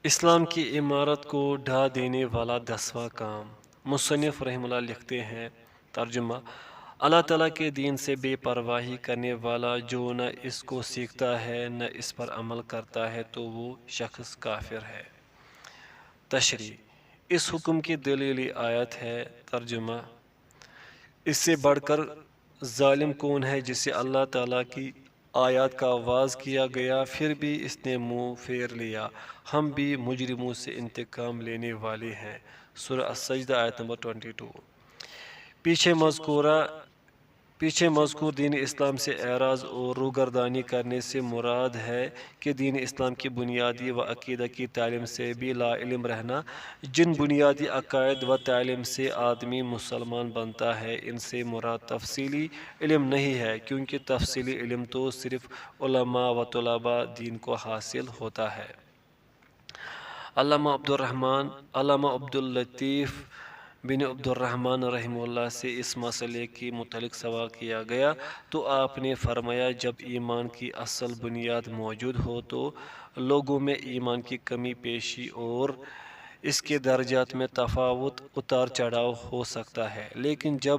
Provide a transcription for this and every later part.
اسلام کی عمارت کو ڈھا دینے والا 10واں کام۔ مصنف رحمہ اللہ لکھتے ہیں، ترجمہ: اللہ تعالیٰ کے دین سے بے پرواہی کرنے والا جو نہ اس کو سیکھتا ہے نہ اس پر عمل کرتا ہے تو وہ شخص کافر ہے۔ تشریح: اس حکم کی دلیلی آیت ہے۔ ترجمہ: اس سے بڑھ کر ظالم کون ہے جسے اللہ تعالیٰ کی آیات کا آغاز کیا گیا پھر بھی اس نے منہ پھیر لیا، ہم بھی مجرموں سے انتقام لینے والے ہیں۔ سورہ السجدہ آیت نمبر 22۔ پیچھے مذکور دین اسلام سے اعراض اور روگردانی کرنے سے مراد ہے کہ دین اسلام کی بنیادی و عقیدہ کی تعلیم سے بھی لا علم رہنا۔ جن بنیادی عقائد و تعلیم سے آدمی مسلمان بنتا ہے ان سے مراد تفصیلی علم نہیں ہے، کیونکہ تفصیلی علم تو صرف علماء و طلباء دین کو حاصل ہوتا ہے۔ علامہ عبداللطیف بن عبدالرحمن رحمہ اللہ سے اس مسئلے کے متعلق سوال کیا گیا تو آپ نے فرمایا، جب ایمان کی اصل بنیاد موجود ہو تو لوگوں میں ایمان کی کمی بیشی اور اس کے درجات میں تفاوت، اتار چڑھاؤ ہو سکتا ہے، لیکن جب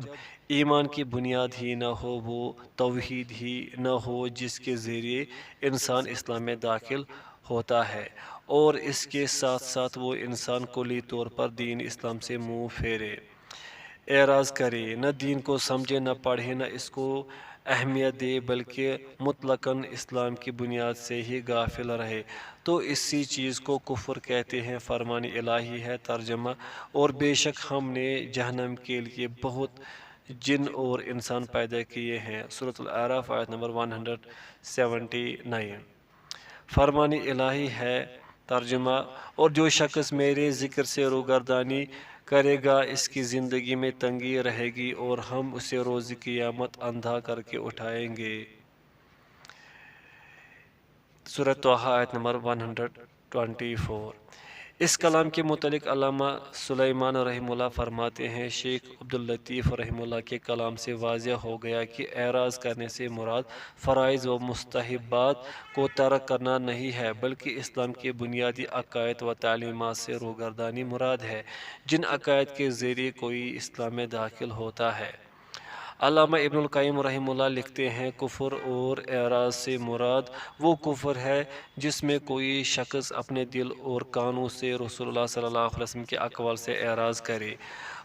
ایمان کی بنیاد ہی نہ ہو، وہ توحید ہی نہ ہو جس کے ذریعے انسان اسلام میں داخل ہوتا ہے، اور اس کے ساتھ ساتھ وہ انسان کلی طور پر دین اسلام سے منہ پھیرے، اعراض کرے، نہ دین کو سمجھے، نہ پڑھے، نہ اس کو اہمیت دے، بلکہ مطلقاً اسلام کی بنیاد سے ہی غافل رہے، تو اسی چیز کو کفر کہتے ہیں۔ فرمان الہی ہے۔ ترجمہ: اور بے شک ہم نے جہنم کے لیے بہت جن اور انسان پیدا کیے ہیں۔ سورۃ الاعراف آیت نمبر 179۔ فرمان الہی ہے۔ ترجمہ: اور جو شخص میرے ذکر سے روگردانی کرے گا اس کی زندگی میں تنگی رہے گی اور ہم اسے روز قیامت اندھا کر کے اٹھائیں گے۔ سورہ طٰہٰ آیت نمبر 124۔ اس کلام کے متعلق علامہ سلیمان رحمہ اللہ فرماتے ہیں، شیخ عبداللطیف رحمہ اللہ کے کلام سے واضح ہو گیا کہ اعراض کرنے سے مراد فرائض و مستحبات کو ترک کرنا نہیں ہے، بلکہ اسلام کے بنیادی عقائد و تعلیمات سے روگردانی مراد ہے، جن عقائد کے ذریعے کوئی اسلام میں داخل ہوتا ہے۔ علامہ ابن القیم رحمہ اللہ لکھتے ہیں، کفر اور اعراض سے مراد وہ کفر ہے جس میں کوئی شخص اپنے دل اور کانوں سے رسول اللہ صلی اللہ علیہ وسلم کے اقوال سے اعراض کرے،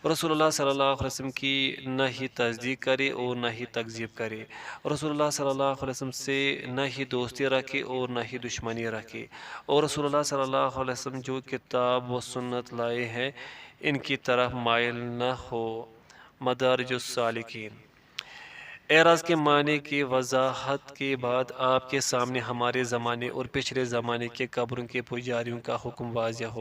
رسول اللہ صلی اللہ علیہ وسلم کی نہ ہی تصدیق کرے اور نہ ہی تکذیب کرے، رسول اللہ صلی اللہ علیہ وسلم سے نہ ہی دوستی رکھے اور نہ ہی دشمنی رکھے، اور رسول اللہ صلی اللہ علیہ وسلم جو کتاب و سنت لائے ہیں ان کی طرف مائل نہ ہو۔ مدارج السالکین۔ اعراض کے معنی کی وضاحت کے بعد آپ کے سامنے ہمارے زمانے اور پچھلے زمانے کے قبروں کے پجاریوں کا حکم واضح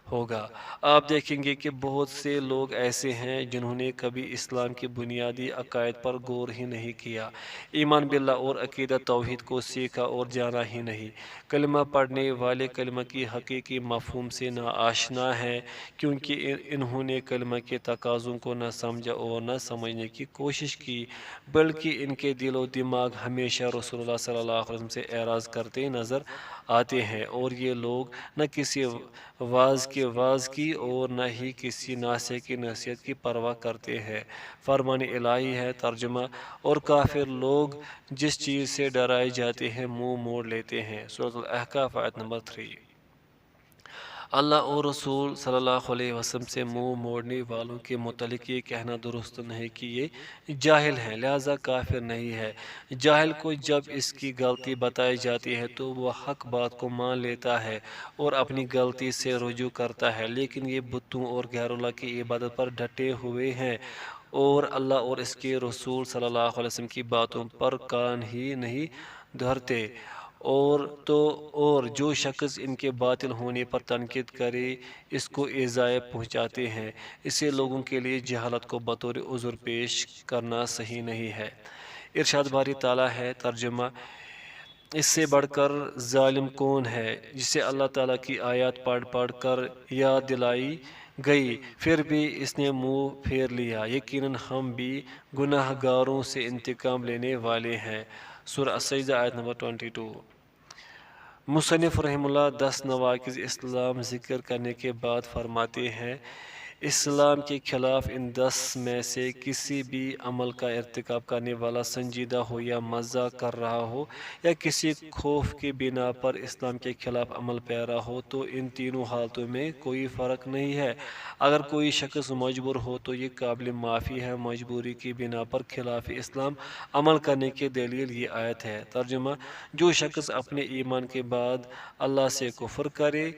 ہوگا۔ آپ دیکھیں گے کہ بہت سے لوگ ایسے ہیں جنہوں نے کبھی اسلام کی بنیادی عقائد پر غور ہی نہیں کیا، ایمان باللہ اور عقیدہ توحید کو سیکھا اور جانا ہی نہیں۔ کلمہ پڑھنے والے کلمہ کی حقیقی مفہوم سے ناآشنا ہیں، کیونکہ انہوں نے کلمہ کے تقاضوں کو نہ سمجھا اور نہ سمجھنے کی کوشش کی، بلکہ ان کے دل و دماغ ہمیشہ رسول اللہ صلی اللہ علیہ وسلم سے اعراض کرتے نظر آتے ہیں، اور یہ لوگ نہ کسی واعظ کی اور نہ ہی کسی ناصح کی نصیحت کی پرواہ کرتے ہیں۔ فرمان الہی ہے۔ ترجمہ: اور کافر لوگ جس چیز سے ڈرائے جاتے ہیں منہ موڑ لیتے ہیں۔ سورۃ الاحقاف آیت نمبر 3۔ اللہ اور رسول صلی اللہ علیہ وسلم سے منہ موڑنے والوں کے متعلق یہ کہنا درست نہیں کہ یہ جاہل ہیں لہذا کافر نہیں ہے۔ جاہل کو جب اس کی غلطی بتائی جاتی ہے تو وہ حق بات کو مان لیتا ہے اور اپنی غلطی سے رجوع کرتا ہے، لیکن یہ بتوں اور غیر اللہ کی عبادت پر ڈٹے ہوئے ہیں اور اللہ اور اس کے رسول صلی اللہ علیہ وسلم کی باتوں پر کان ہی نہیں دھرتے، اور جو شخص ان کے باطل ہونے پر تنقید کرے اس کو ایذائے پہنچاتے ہیں، اسے لوگوں کے لیے جہالت کو بطور عذر پیش کرنا صحیح نہیں ہے۔ ارشاد باری تعالیٰ ہے۔ ترجمہ: اس سے بڑھ کر ظالم کون ہے جسے اللہ تعالیٰ کی آیات پڑھ کر یاد دلائی گئی پھر بھی اس نے منہ پھیر لیا، یقیناً ہم بھی گناہ گاروں سے انتقام لینے والے ہیں۔ سورہ السجدہ آیت نمبر 22۔ مصنف رحمہ اللہ 10 نواقض اسلام ذکر کرنے کے بعد فرماتے ہیں اسلام کے خلاف ان 10 میں سے کسی بھی عمل کا ارتکاب کرنے والا سنجیدہ ہو یا مذاق کر رہا ہو یا کسی خوف کی بنا پر اسلام کے خلاف عمل پیرا ہو تو ان تینوں حالتوں میں کوئی فرق نہیں ہے۔ اگر کوئی شخص مجبور ہو تو یہ قابل معافی ہے۔ مجبوری کی بنا پر خلاف اسلام عمل کرنے کی دلیل یہ آیت ہے۔ ترجمہ: جو شخص اپنے ایمان کے بعد اللہ سے کفر کرے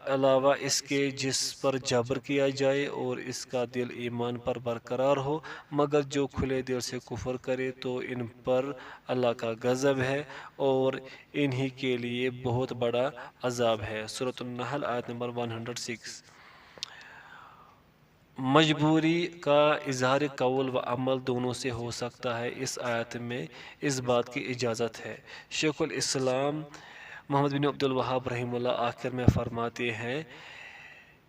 علاوہ اس کے جس پر جبر کیا جائے اور اس کا دل ایمان پر برقرار ہو، مگر جو کھلے دل سے کفر کرے تو ان پر اللہ کا غضب ہے اور انہی کے لیے بہت بڑا عذاب ہے۔ سورۃ النحل آیت نمبر 106۔ مجبوری کا اظہار قول و عمل دونوں سے ہو سکتا ہے۔ اس آیت میں اس بات کی اجازت ہے۔ شیخ الاسلام محمد بن عبد الوہاب رحمہ اللہ آخر میں فرماتے ہیں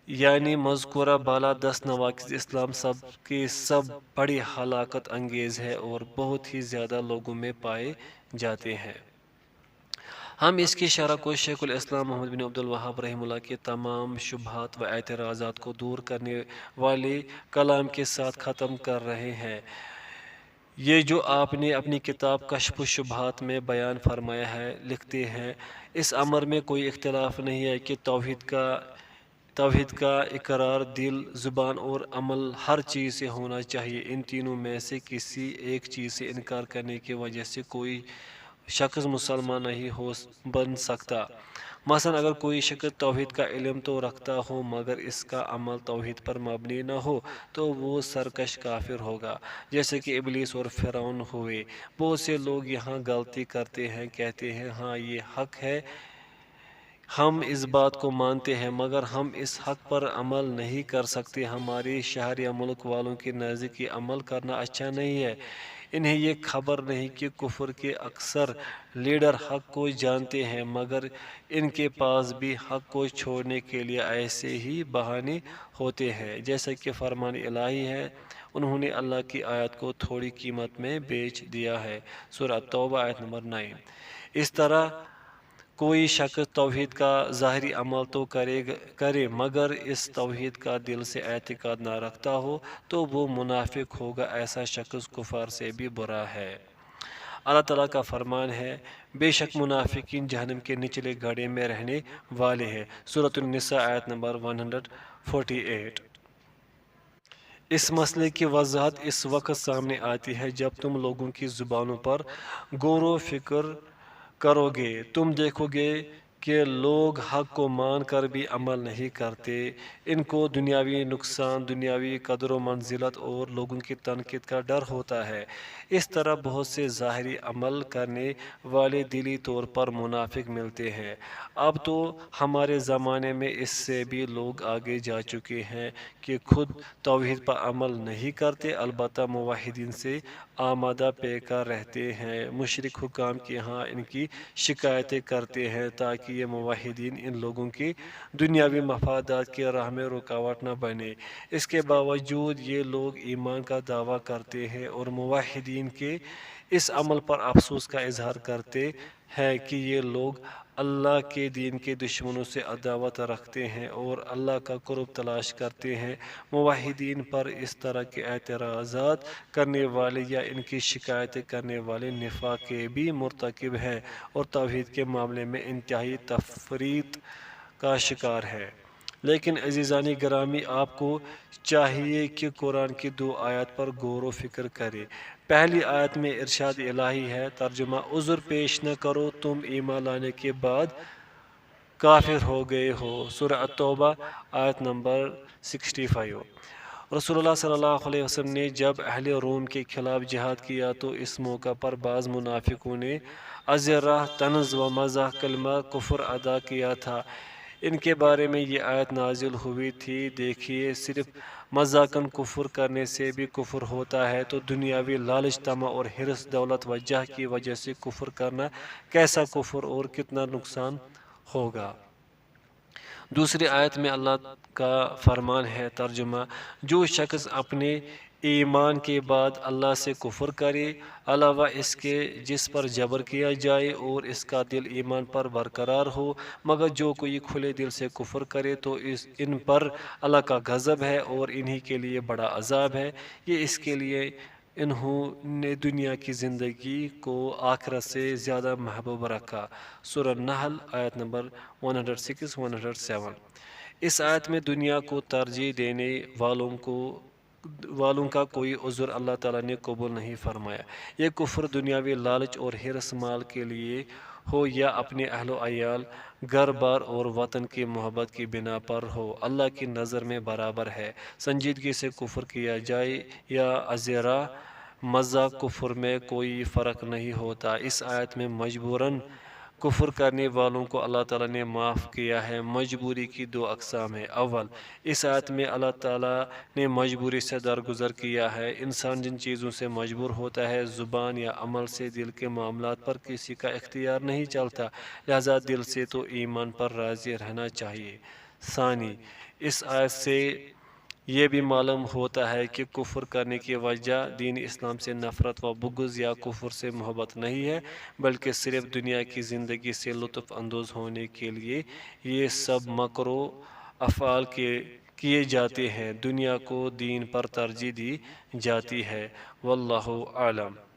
یعنی مذکورہ بالا 10 نواقض اسلام سب کے سب بڑی ہلاکت انگیز ہے اور بہت ہی زیادہ لوگوں میں پائے جاتے ہیں۔ ہم اس کی شرح کو شیخ الاسلام محمد بن عبد الوہاب رحمہ اللہ کے تمام شبہات و اعتراضات کو دور کرنے والے کلام کے ساتھ ختم کر رہے ہیں۔ یہ جو آپ نے اپنی کتاب کشف الشبہات میں بیان فرمایا ہے، لکھتے ہیں اس امر میں کوئی اختلاف نہیں ہے کہ توحید کا اقرار دل، زبان اور عمل ہر چیز سے ہونا چاہیے۔ ان تینوں میں سے کسی ایک چیز سے انکار کرنے کی وجہ سے کوئی شخص مسلمان نہیں بن سکتا۔ مثلا اگر کوئی شخص توحید کا علم تو رکھتا ہو مگر اس کا عمل توحید پر مبنی نہ ہو تو وہ سرکش کافر ہوگا، جیسے کہ ابلیس اور فرعون ہوئے۔ بہت سے لوگ یہاں غلطی کرتے ہیں، کہتے ہیں ہاں یہ حق ہے، ہم اس بات کو مانتے ہیں مگر ہم اس حق پر عمل نہیں کر سکتے۔ ہمارے شہر یا ملک والوں کے نزدیک یہ عمل کرنا اچھا نہیں ہے۔ انہیں یہ خبر نہیں کہ کفر کے اکثر لیڈر حق کو جانتے ہیں مگر ان کے پاس بھی حق کو چھوڑنے کے لیے ایسے ہی بہانے ہوتے ہیں جیسا کہ فرمان الہی ہے، انہوں نے اللہ کی آیت کو تھوڑی قیمت میں بیچ دیا ہے۔ سورہ توبہ آیت نمبر 9۔ اس طرح کوئی شخص توحید کا ظاہری عمل تو کرے مگر اس توحید کا دل سے اعتقاد نہ رکھتا ہو تو وہ منافق ہوگا، ایسا شخص کفار سے بھی برا ہے۔ اللہ تعالیٰ کا فرمان ہے بے شک منافقین جہنم کے نچلے گڑھے میں رہنے والے ہیں۔ سورۃ النساء آیت نمبر 148۔ اس مسئلے کی وضاحت اس وقت سامنے آتی ہے جب تم لوگوں کی زبانوں پر غور و فکر کرو گے، تم دیکھو گے کہ لوگ حق کو مان کر بھی عمل نہیں کرتے۔ ان کو دنیاوی نقصان، دنیاوی قدر و منزلت اور لوگوں کی تنقید کا ڈر ہوتا ہے۔ اس طرح بہت سے ظاہری عمل کرنے والے دلی طور پر منافق ملتے ہیں۔ اب تو ہمارے زمانے میں اس سے بھی لوگ آگے جا چکے ہیں کہ خود توحید پر عمل نہیں کرتے، البتہ موحدین سے آمادہ پیکر رہتے ہیں، مشرک حکام کے ہاں ان کی شکایتیں کرتے ہیں تاکہ یہ موحدین ان لوگوں کی دنیاوی مفادات کی راہ میں رکاوٹ نہ بنے۔ اس کے باوجود یہ لوگ ایمان کا دعویٰ کرتے ہیں اور موحدین کے اس عمل پر افسوس کا اظہار کرتے ہیں کہ یہ لوگ اللہ کے دین کے دشمنوں سے عداوت رکھتے ہیں اور اللہ کا قرب تلاش کرتے ہیں۔ موحدین پر اس طرح کے اعتراضات کرنے والے یا ان کی شکایتیں کرنے والے نفاق کے بھی مرتکب ہیں اور توحید کے معاملے میں انتہائی تفریط کا شکار ہے۔ لیکن عزیزان گرامی، آپ کو چاہیے کہ قرآن کی 2 آیات پر غور و فکر کریں۔ پہلی آیت میں ارشاد الہی ہے، ترجمہ: عذر پیش نہ کرو، تم ایمان لانے کے بعد کافر ہو گئے ہو۔ سورہ التوبہ آیت نمبر 65۔ رسول اللہ صلی اللہ علیہ وسلم نے جب اہل روم کے خلاف جہاد کیا تو اس موقع پر بعض منافقوں نے ازراہ، طنز و مزاح کلمہ کفر ادا کیا تھا۔ ان کے بارے میں یہ آیت نازل ہوئی تھی، دیکھیے صرف مذاقاً کفر کرنے سے بھی کفر ہوتا ہے تو دنیاوی لالچ، طمع اور حرص، دولت و جاہ کی وجہ سے کفر کرنا کیسا کفر اور کتنا نقصان ہوگا۔ دوسری آیت میں اللہ کا فرمان ہے، ترجمہ: جو شخص اپنے ایمان کے بعد اللہ سے کفر کرے، علاوہ اس کے جس پر جبر کیا جائے اور اس کا دل ایمان پر برقرار ہو، مگر جو کوئی کھلے دل سے کفر کرے تو ان پر اللہ کا غضب ہے اور انہی کے لیے بڑا عذاب ہے۔ یہ اس کے لیے انہوں نے دنیا کی زندگی کو آخرت سے زیادہ محبوب رکھا۔ سورہ نحل آیت نمبر 106-107۔ اس آیت میں دنیا کو ترجیح دینے والوں کا کوئی عذر اللہ تعالیٰ نے قبول نہیں فرمایا۔ یہ کفر دنیاوی لالچ اور حرص مال کے لیے ہو یا اپنے اہل و عیال، گھر بار اور وطن کی محبت کی بنا پر ہو، اللہ کی نظر میں برابر ہے۔ سنجیدگی سے کفر کیا جائے یا ازیرا مذاق، کفر میں کوئی فرق نہیں ہوتا۔ اس آیت میں مجبوراً کفر کرنے والوں کو اللہ تعالیٰ نے معاف کیا ہے۔ مجبوری کی دو اقسام ہیں۔ اول، اس آیت میں اللہ تعالیٰ نے مجبوری سے درگزر کیا ہے۔ انسان جن چیزوں سے مجبور ہوتا ہے، زبان یا عمل سے دل کے معاملات پر کسی کا اختیار نہیں چلتا، لہذا دل سے تو ایمان پر راضی رہنا چاہیے۔ ثانی، اس آیت سے یہ بھی معلوم ہوتا ہے کہ کفر کرنے کی وجہ دین اسلام سے نفرت و بغض یا کفر سے محبت نہیں ہے، بلکہ صرف دنیا کی زندگی سے لطف اندوز ہونے کے لیے یہ سب مکرو افعال کیے جاتے ہیں، دنیا کو دین پر ترجیح دی جاتی ہے۔ واللہ اعلم۔